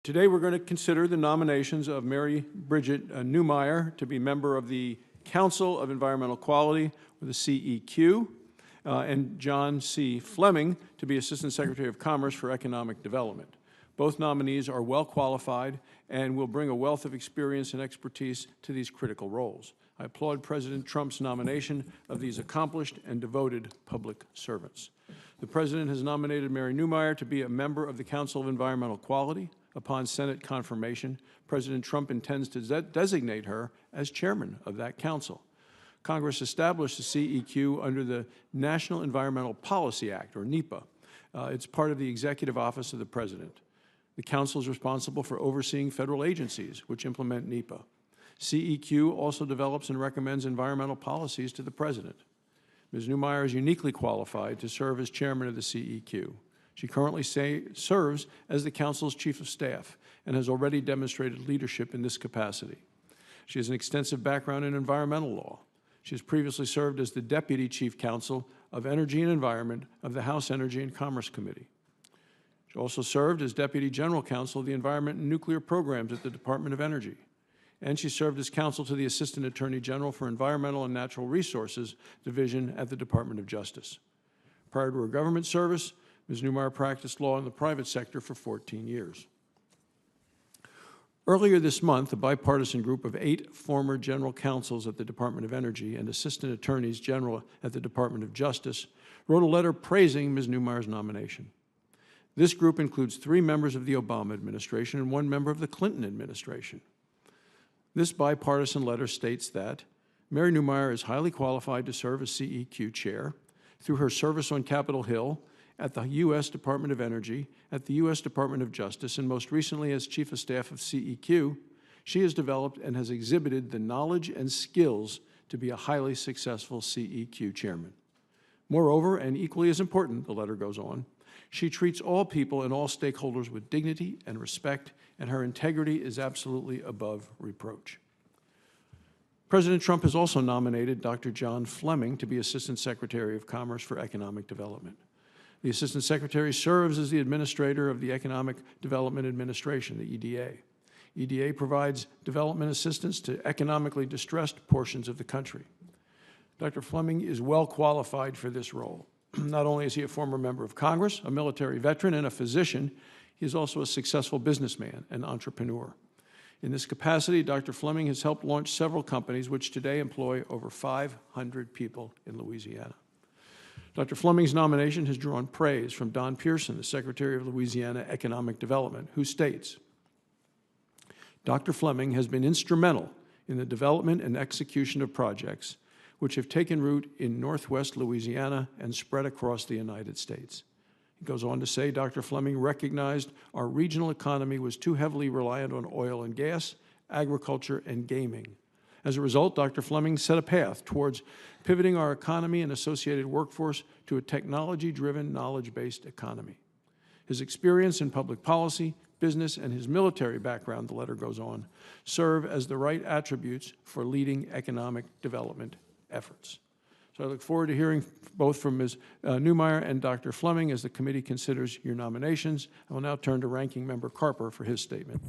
Today we're going to consider the nominations of Mary Bridget Neumayr to be member of the Council of Environmental Quality, or the CEQ, and John C. Fleming to be Assistant Secretary of Commerce for Economic Development. Both nominees are well qualified and will bring a wealth of experience and expertise to these critical roles. I applaud President Trump's nomination of these accomplished and devoted public servants. The President has nominated Mary Neumayr to be a member of the Council of Environmental Quality. Upon Senate confirmation, President Trump intends to designate her as chairman of that council. Congress established the CEQ under the National Environmental Policy Act, or NEPA. It's part of the executive office of the President. The council is responsible for overseeing federal agencies which implement NEPA. CEQ also develops and recommends environmental policies to the President. Ms. Neumayr is uniquely qualified to serve as chairman of the CEQ. She currently serves as the Council's Chief of Staff and has already demonstrated leadership in this capacity. She has an extensive background in environmental law. She has previously served as the Deputy Chief Counsel of Energy and Environment of the House Energy and Commerce Committee. She also served as Deputy General Counsel of the Environment and Nuclear Programs at the Department of Energy. And she served as counsel to the Assistant Attorney General for Environmental and Natural Resources Division at the Department of Justice. Prior to her government service, Ms. Neumayr practiced law in the private sector for 14 years. Earlier this month, a bipartisan group of 8 former general counsels at the Department of Energy and assistant attorneys general at the Department of Justice wrote a letter praising Ms. Neumayr's nomination. This group includes 3 members of the Obama administration and 1 member of the Clinton administration. This bipartisan letter states that Mary Neumayr is highly qualified to serve as CEQ chair through her service on Capitol Hill, at the U.S. Department of Energy, at the U.S. Department of Justice, and most recently as Chief of Staff of CEQ. She has developed and has exhibited the knowledge and skills to be a highly successful CEQ chairman. Moreover, and equally as important, the letter goes on, she treats all people and all stakeholders with dignity and respect, and her integrity is absolutely above reproach. President Trump has also nominated Dr. John Fleming to be Assistant Secretary of Commerce for Economic Development. The Assistant Secretary serves as the administrator of the Economic Development Administration, the EDA. EDA provides development assistance to economically distressed portions of the country. Dr. Fleming is well qualified for this role. Not only is he a former member of Congress, a military veteran, and a physician, he is also a successful businessman and entrepreneur. In this capacity, Dr. Fleming has helped launch several companies which today employ over 500 people in Louisiana. Dr. Fleming's nomination has drawn praise from Don Pearson, the Secretary of Louisiana Economic Development, who states, Dr. Fleming has been instrumental in the development and execution of projects which have taken root in Northwest Louisiana and spread across the United States. He goes on to say, Dr. Fleming recognized our regional economy was too heavily reliant on oil and gas, agriculture, and gaming. As a result, Dr. Fleming set a path towards pivoting our economy and associated workforce to a technology-driven, knowledge-based economy. His experience in public policy, business, and his military background, the letter goes on, serve as the right attributes for leading economic development efforts. So I look forward to hearing both from Ms. Neumayr and Dr. Fleming as the committee considers your nominations. I will now turn to Ranking Member Carper for his statement.